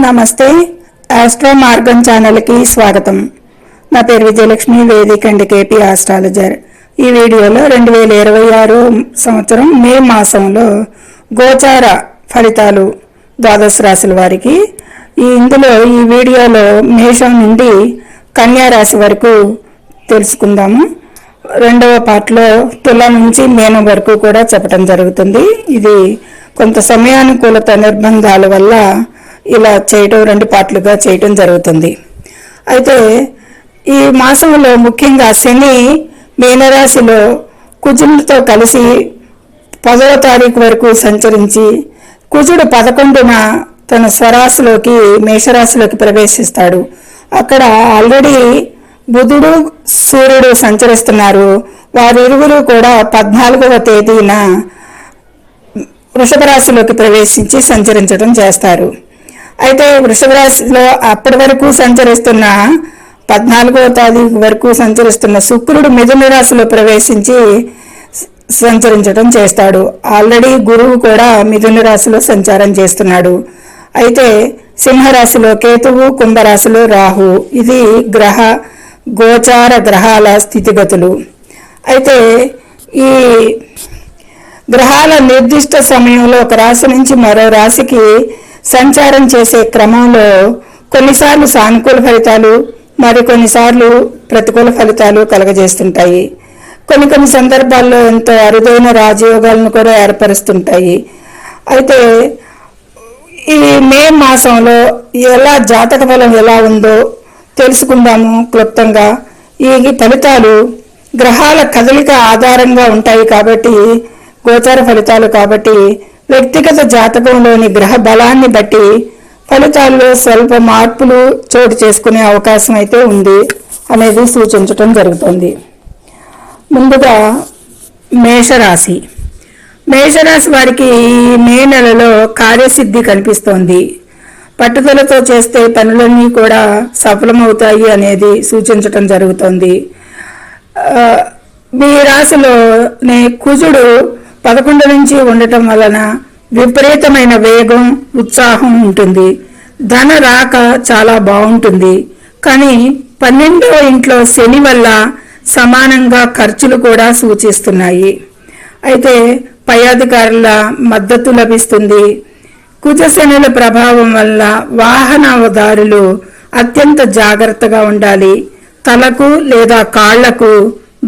నమస్తే. ఆస్ట్రో మార్గం ఛానల్కి స్వాగతం. నా పేరు విజయలక్ష్మి, వేదిక అండ్ కేపీ ఆస్ట్రాలజర్. ఈ వీడియోలో 2026 సంవత్సరం మే మాసంలో గోచార ఫలితాలు ద్వాదశ రాశుల వారికి ఇందులో ఈ వీడియోలో మేషం నుండి కన్యా రాశి వరకు తెలుసుకుందాము. రెండవ పార్ట్లో తుల నుంచి మీనం వరకు కూడా చెప్పడం జరుగుతుంది. ఇది కొంత సమయానుకూలత నిర్బంధాల వల్ల ఇలా చేయటం, రెండు పార్ట్లుగా చేయటం జరుగుతుంది. అయితే ఈ మాసంలో ముఖ్యంగా శని మీనరాశిలో కుజులతో కలిసి 10వ తారీఖు వరకు సంచరించి కుజుడు 11న తన స్వరాశిలోకి మేషరాశిలోకి ప్రవేశిస్తాడు. అక్కడ ఆల్రెడీ బుధుడు సూర్యుడు సంచరిస్తున్నారు. వారిరువురు కూడా 14వ తేదీన వృషభ రాశిలోకి ప్రవేశించి సంచరించడం చేస్తారు. అయితే వృషభ రాశిలో అప్పటి వరకు సంచరిస్తున్న 14వ తారీఖు వరకు సంచరిస్తున్న శుక్రుడు మిథున రాశిలో ప్రవేశించి సంచరించడం చేస్తాడు. ఆల్రెడీ గురువు కూడా మిథున రాశిలో సంచారం చేస్తున్నాడు. అయితే సింహరాశిలో కేతువు, కుంభరాశిలో రాహు. ఇది గోచార గ్రహాల స్థితిగతులు. అయితే ఈ గ్రహాల నిర్దిష్ట సమయంలో ఒక రాశి నుంచి మరో రాశికి సంచారం చేసే క్రమంలో కొన్నిసార్లు సానుకూల ఫలితాలు, మరికొన్నిసార్లు ప్రతికూల ఫలితాలు కలగజేస్తుంటాయి. కొన్ని సందర్భాల్లో ఎంతో అరుదైన రాజయోగాలను కూడా ఏర్పరుస్తుంటాయి. అయితే ఈ మే మాసంలో ఎలా జాతక బలం ఎలా ఉందో తెలుసుకుందాము క్లుప్తంగా. ఈ ఫలితాలు గ్రహాల కదలిక ఆధారంగా ఉంటాయి కాబట్టి, గోచార ఫలితాలు కాబట్టి వ్యక్తిగత జాతకంలోని గ్రహ బలాన్ని బట్టి ఫలితాల్లో స్వల్ప మార్పులు చోటు చేసుకునే అవకాశం అయితే ఉంది అనేది సూచించటం జరుగుతుంది. ముందుగా మేషరాశి వారికి ఈ మే నెలలో కార్యసిద్ధి కనిపిస్తోంది. పట్టుదలతో చేస్తే పనులన్నీ కూడా సఫలమవుతాయి అనేది సూచించటం జరుగుతుంది. మీ రాశిలోనే కుజుడు 11 నుంచి ఉండటం వలన విపరీతమైన వేగం, ఉత్సాహం ఉంటుంది. ధన రాక చాలా బాగుంటుంది. కానీ 12వ ఇంట్లో శని వల్ల సమానంగా ఖర్చులు కూడా సూచిస్తున్నాయి. అయితే పై అధికారుల మద్దతు లభిస్తుంది. కుజశనుల ప్రభావం వల్ల వాహనదారులు అత్యంత జాగ్రత్తగా ఉండాలి. తలకు లేదా కాళ్లకు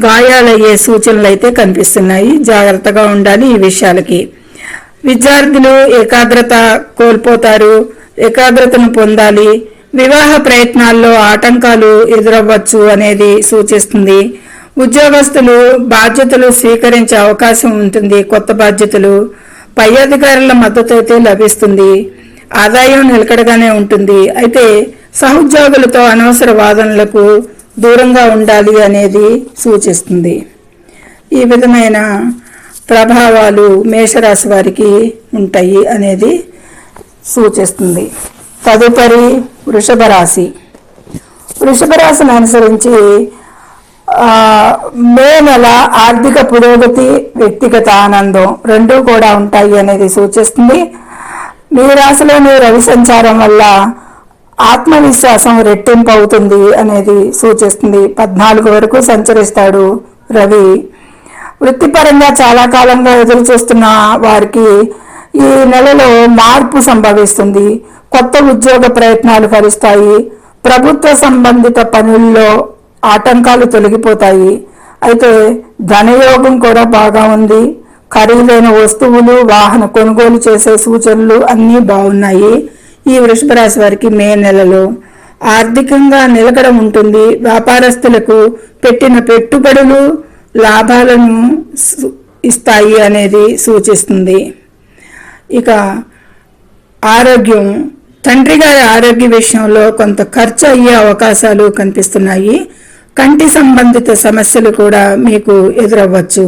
గాయాలయ్యే సూచనలు అయితే కనిపిస్తున్నాయి. జాగ్రత్తగా ఉండాలి ఈ విషయాలకి. విద్యార్థులు ఏకాగ్రత కోల్పోతారు. ఏకాగ్రతను పొందాలి. వివాహ ప్రయత్నాల్లో ఆటంకాలు ఎదురవ్వచ్చు అనేది సూచిస్తుంది. ఉద్యోగస్తులు బాధ్యతలు స్వీకరించే అవకాశం ఉంటుంది. కొత్త బాధ్యతలు. పై అధికారుల మద్దతు అయితే లభిస్తుంది. ఆదాయం నిలకడగానే ఉంటుంది. అయితే సహోద్యోగులతో అనవసర వాదనలకు దూరంగా ఉండాలి అనేది సూచిస్తుంది. ఈ విధమైన ప్రభావాలు మేషరాశి వారికి ఉంటాయి అనేది సూచిస్తుంది. తదుపరి వృషభ రాశిని అనుసరించి మే నెల ఆర్థిక పురోగతి, వ్యక్తిగత ఆనందం రెండూ కూడా ఉంటాయి అనేది సూచిస్తుంది. మీ రాశిలోని రవి సంచారం వల్ల ఆత్మవిశ్వాసం రెట్టింపు అవుతుంది అనేది సూచిస్తుంది. 14 వరకు సంచరిస్తాడు రవి. వృత్తిపరంగా చాలా కాలంగా ఎదురు చూస్తున్న వారికి ఈ నెలలో మార్పు సంభవిస్తుంది. కొత్త ఉద్యోగ ప్రయత్నాలు ఫలిస్తాయి. ప్రభుత్వ సంబంధిత పనుల్లో ఆటంకాలు తొలగిపోతాయి. అయితే ధనయోగం కూడా బాగా ఉంది. ఖరీదైన వస్తువులు, వాహన కొనుగోలు చేసే సూచనలు అన్నీ బాగున్నాయి. ఈ వృషభ రాశి వారికి మే నెలలో ఆర్థికంగా నిలకడ ఉంటుంది. వ్యాపారస్తులకు పెట్టిన పెట్టుబడులు లాభాలను ఇస్తాయి అనేది సూచిస్తుంది. ఇక ఆరోగ్యం, తండ్రి గారి ఆరోగ్య విషయంలో కొంత ఖర్చు అయ్యే అవకాశాలు కనిపిస్తున్నాయి. కంటి సంబంధిత సమస్యలు కూడా మీకు ఎదురవ్వచ్చు.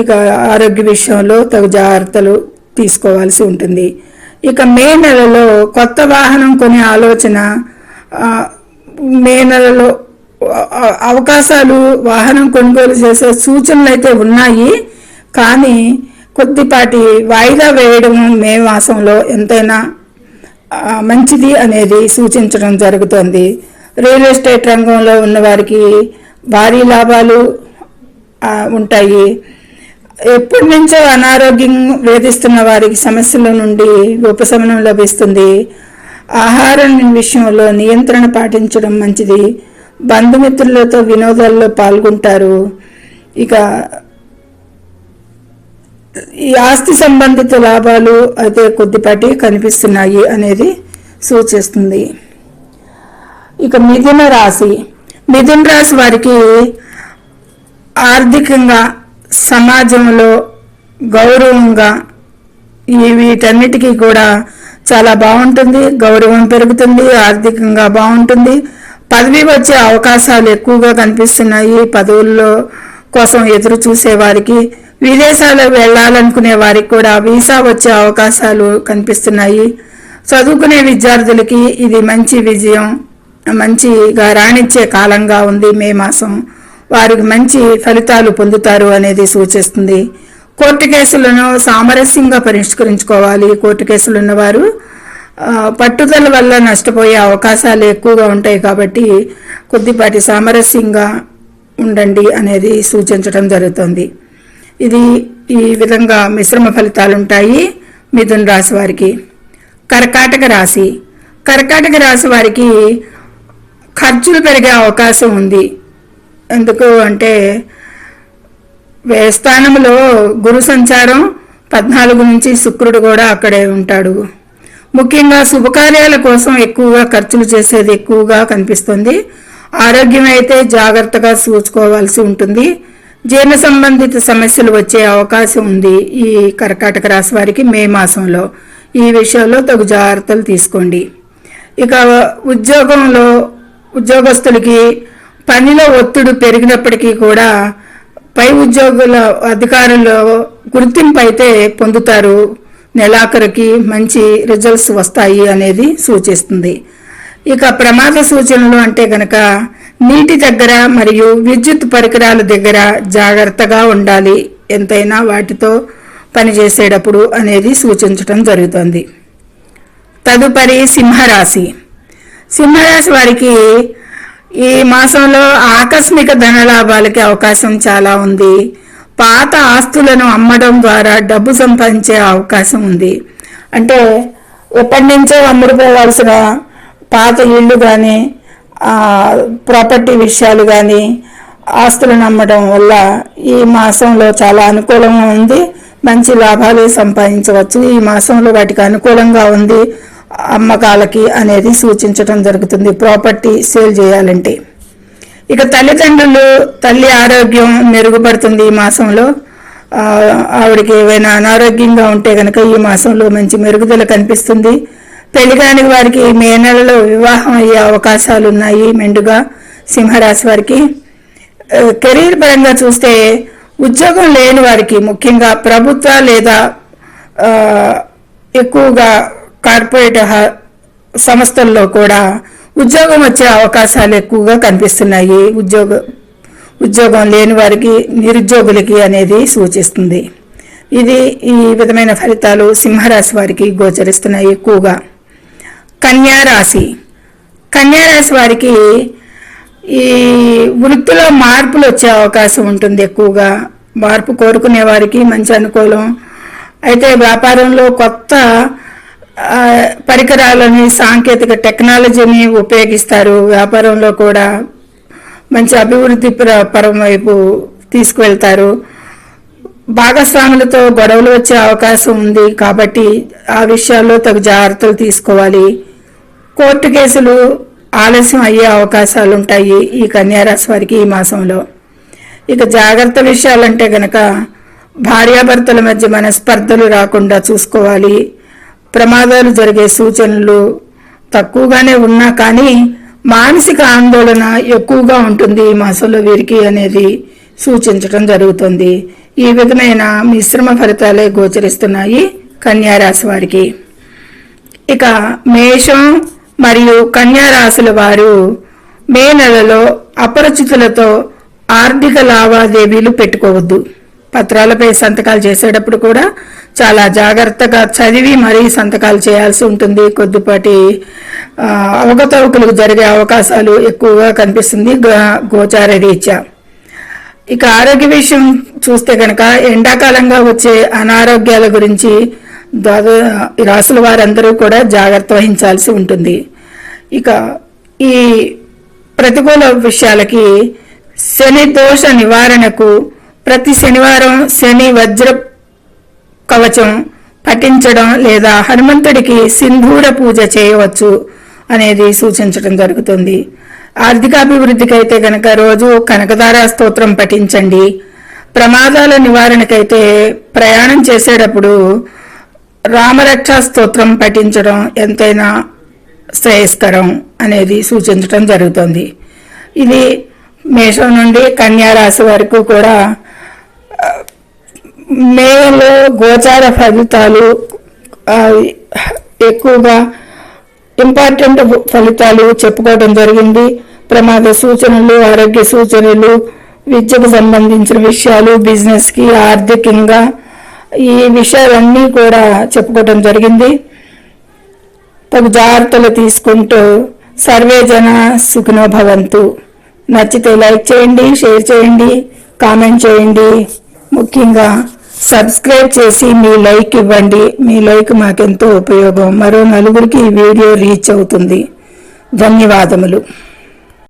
ఇక ఆరోగ్య విషయంలో తగు జాగ్రత్తలు తీసుకోవాల్సి ఉంటుంది. ఇక మే నెలలో కొత్త వాహనం కొనే ఆలోచన, మే నెలలో అవకాశాలు వాహనం కొనుగోలు చేసే సూచనలు అయితే ఉన్నాయి. కానీ కొద్దిపాటి వాయిదా వేయడం మే మాసంలో ఎంతైనా మంచిది అనేది సూచించడం జరుగుతుంది. రియల్ ఎస్టేట్ రంగంలో ఉన్న వారికి భారీ లాభాలు ఉంటాయి. ఎప్పటి నుంచో అనారోగ్యం వేధిస్తున్న వారికి సమస్యల నుండి ఉపశమనం లభిస్తుంది. ఆహారం విషయంలో నియంత్రణ పాటించడం మంచిది. బంధుమిత్రులతో వినోదాల్లో పాల్గొంటారు. ఇక ఈ ఆస్తి సంబంధిత లాభాలు అయితే కొద్దిపాటి కనిపిస్తున్నాయి అనేది సూచిస్తుంది. ఇక మిథున రాశి వారికి ఆర్థికంగా, సమాజంలో గౌరవంగా వీటన్నిటికీ కూడా చాలా బాగుంటుంది. గౌరవం పెరుగుతుంది, ఆర్థికంగా బాగుంటుంది. పదవి వచ్చే అవకాశాలు ఎక్కువగా కనిపిస్తున్నాయి. పదవుల్లో కోసం ఎదురు చూసే వారికి, విదేశాలకు వెళ్ళాలనుకునే వారికి కూడా వీసా వచ్చే అవకాశాలు కనిపిస్తున్నాయి. చదువుకునే విద్యార్థులకి ఇది మంచి విజయం, మంచిగా రాణించే కాలంగా ఉంది. మే మాసం వారికి మంచి ఫలితాలు పొందుతారు అనేది సూచిస్తుంది. కోర్టు కేసులను సామరస్యంగా పరిష్కరించుకోవాలి. కోర్టు కేసులు ఉన్నవారు పట్టుదల వల్ల నష్టపోయే అవకాశాలు ఎక్కువగా ఉంటాయి కాబట్టి కొద్దిపాటి సామరస్యంగా ఉండండి అనేది సూచించడం జరుగుతుంది. ఈ విధంగా మిశ్రమ ఫలితాలు ఉంటాయి మిథున రాశి వారికి. కర్కాటక రాశి వారికి ఖర్చులు పెరిగే అవకాశం ఉంది. ఎందుకు అంటే వ్యయస్థానంలో గురు సంచారం 14 నుంచి శుక్రుడు కూడా అక్కడే ఉంటాడు. ముఖ్యంగా శుభకార్యాల కోసం ఎక్కువగా ఖర్చులు చేసేది ఎక్కువగా కనిపిస్తుంది. ఆరోగ్యం అయితే జాగ్రత్తగా చూసుకోవాల్సి ఉంటుంది. జీర్ణ సంబంధిత సమస్యలు వచ్చే అవకాశం ఉంది ఈ కర్కాటక రాశి వారికి మే మాసంలో. ఈ విషయంలో తగు జాగ్రత్తలు తీసుకోండి. ఇక ఉద్యోగస్తులకి పనిలో ఒత్తిడి పెరిగినప్పటికీ కూడా పై ఉద్యోగుల అధికారులు గుర్తింపు అయితే పొందుతారు. నెలాఖరుకి మంచి రిజల్ట్స్ వస్తాయి అనేది సూచిస్తుంది. ఇక ప్రమాద సూచనలు అంటే గనక నీటి దగ్గర మరియు విద్యుత్ పరికరాల దగ్గర జాగ్రత్తగా ఉండాలి. ఎంతైనా వాటితో పనిచేసేటప్పుడు అనేది సూచించడం జరుగుతుంది. తదుపరి సింహరాశి వారికి ఈ మాసంలో ఆకస్మిక ధనలాభాలకి అవకాశం చాలా ఉంది. పాత ఆస్తులను అమ్మడం ద్వారా డబ్బు సంపాదించే అవకాశం ఉంది. అంటే ఎప్పటి నుంచో అమ్ముడుపోవాల్సిన పాత ఇళ్ళు కానీ ప్రాపర్టీ విషయాలు కానీ ఆస్తులను అమ్మడం వల్ల ఈ మాసంలో చాలా అనుకూలంగా ఉంది. మంచి లాభాలు సంపాదించవచ్చు. ఈ మాసంలో వాటికి అనుకూలంగా ఉంది అమ్మకాలకి అనేది సూచించడం జరుగుతుంది ప్రాపర్టీ సేల్ చేయాలంటే. ఇక తల్లి ఆరోగ్యం మెరుగుపడుతుంది ఈ మాసంలో. ఆవిడకి ఏవైనా అనారోగ్యంగా ఉంటే కనుక ఈ మాసంలో మంచి మెరుగుదల కనిపిస్తుంది. పెళ్లి కాని వారికి మే నెలలో వివాహం అయ్యే అవకాశాలు ఉన్నాయి మెండుగా సింహరాశి వారికి. కెరీర్ పరంగా చూస్తే ఉద్యోగం లేని వారికి, ముఖ్యంగా ప్రభుత్వ లేదా ఎక్కువగా కార్పొరేట్ సంస్థల్లో కూడా ఉద్యోగం వచ్చే అవకాశాలు ఎక్కువగా కనిపిస్తున్నాయి. ఉద్యోగం లేని వారికి, నిరుద్యోగులకి అనేది సూచిస్తుంది. ఈ విధమైన ఫలితాలు సింహరాశి వారికి గోచరిస్తున్నాయి ఎక్కువగా. కన్యారాశి వారికి ఈ వృత్తిలో మార్పులు వచ్చే అవకాశం ఉంటుంది ఎక్కువగా. మార్పు కోరుకునే వారికి మంచి అనుకూలం. అయితే వ్యాపారంలో కొత్త పరికరాలని, సాంకేతిక టెక్నాలజీని ఉపయోగిస్తారు. వ్యాపారంలో కూడా మంచి అభివృద్ధి పరం వైపు తీసుకువెళ్తారు. భాగస్వాములతో గొడవలు వచ్చే అవకాశం ఉంది కాబట్టి ఆ విషయాల్లో తగు జాగ్రత్తలు తీసుకోవాలి. కోర్టు కేసులు ఆలస్యం అయ్యే అవకాశాలు ఉంటాయి ఈ కన్యారాశి వారికి ఈ మాసంలో. ఇక జాగ్రత్త విషయాలంటే గనక భార్యాభర్తల మధ్య మనస్పర్ధలు రాకుండా చూసుకోవాలి. ప్రమాదాలు జరిగే సూచనలు తక్కువగానే ఉన్నా కానీ మానసిక ఆందోళన ఎక్కువగా ఉంటుంది ఈ మాసంలో వీరికి అనేది సూచించడం జరుగుతుంది. ఈ విధమైన మిశ్రమ ఫలితాలే గోచరిస్తున్నాయి కన్యారాశి వారికి. ఇక మేషం మరియు కన్యారాశుల వారు మే నెలలో అపరిచితులతో ఆర్థిక లావాదేవీలు పెట్టుకోవద్దు. పత్రాలపై సంతకాలు చేసేటప్పుడు కూడా చాలా జాగ్రత్తగా చదివి మరీ సంతకాలు చేయాల్సి ఉంటుంది. కొద్దిపాటి అవకతవకలు జరిగే అవకాశాలు ఎక్కువగా కనిపిస్తుంది గోచార రీత్యా. ఇక ఆరోగ్య విషయం చూస్తే కనుక ఎండాకాలంగా వచ్చే అనారోగ్యాల గురించి రాసుల వారందరూ కూడా జాగ్రత్త వహించాల్సి ఉంటుంది. ఇక ఈ ప్రతికూల విషయాలకి శని దోష నివారణకు ప్రతి శనివారం శని వజ్ర కవచం పఠించడం లేదా హనుమంతుడికి సింధూర పూజ చేయవచ్చు అనేది సూచించడం జరుగుతుంది. ఆర్థికాభివృద్ధికి అయితే కనుక రోజు కనకదార స్తోత్రం పఠించండి. ప్రమాదాల నివారణకైతే ప్రయాణం చేసేటప్పుడు రామరక్ష స్తోత్రం పఠించడం ఎంతైనా శ్రేయస్కరం అనేది సూచించడం జరుగుతుంది. ఇది మేషం నుండి కన్యా రాశి వరకు కూడా మేలో గోచార ఫలితాలు ఎక్కువగా ఇంపార్టెంట్ ఫలితాలు చెప్పుకోవడం జరిగింది. ప్రమాద సూచనలు, ఆరోగ్య సూచనలు, విద్యకు సంబంధించిన విషయాలు, బిజినెస్కి, ఆర్థికంగా ఈ విషయాలన్నీ కూడా చెప్పుకోవడం జరిగింది. తగు జాగ్రత్తలు తీసుకుంటూ సర్వే జన సుఖినో భవంతు. నచ్చితే లైక్ చేయండి, షేర్ చేయండి, కామెంట్ చేయండి. ముఖ్యంగా సబ్స్క్రైబ్ చేసి మీ లైక్ ఇవ్వండి. మీ లైక్ మాకెంతో ఉపయోగం. మరో నలుగురికి ఈ వీడియో రీచ్ అవుతుంది. ధన్యవాదములు.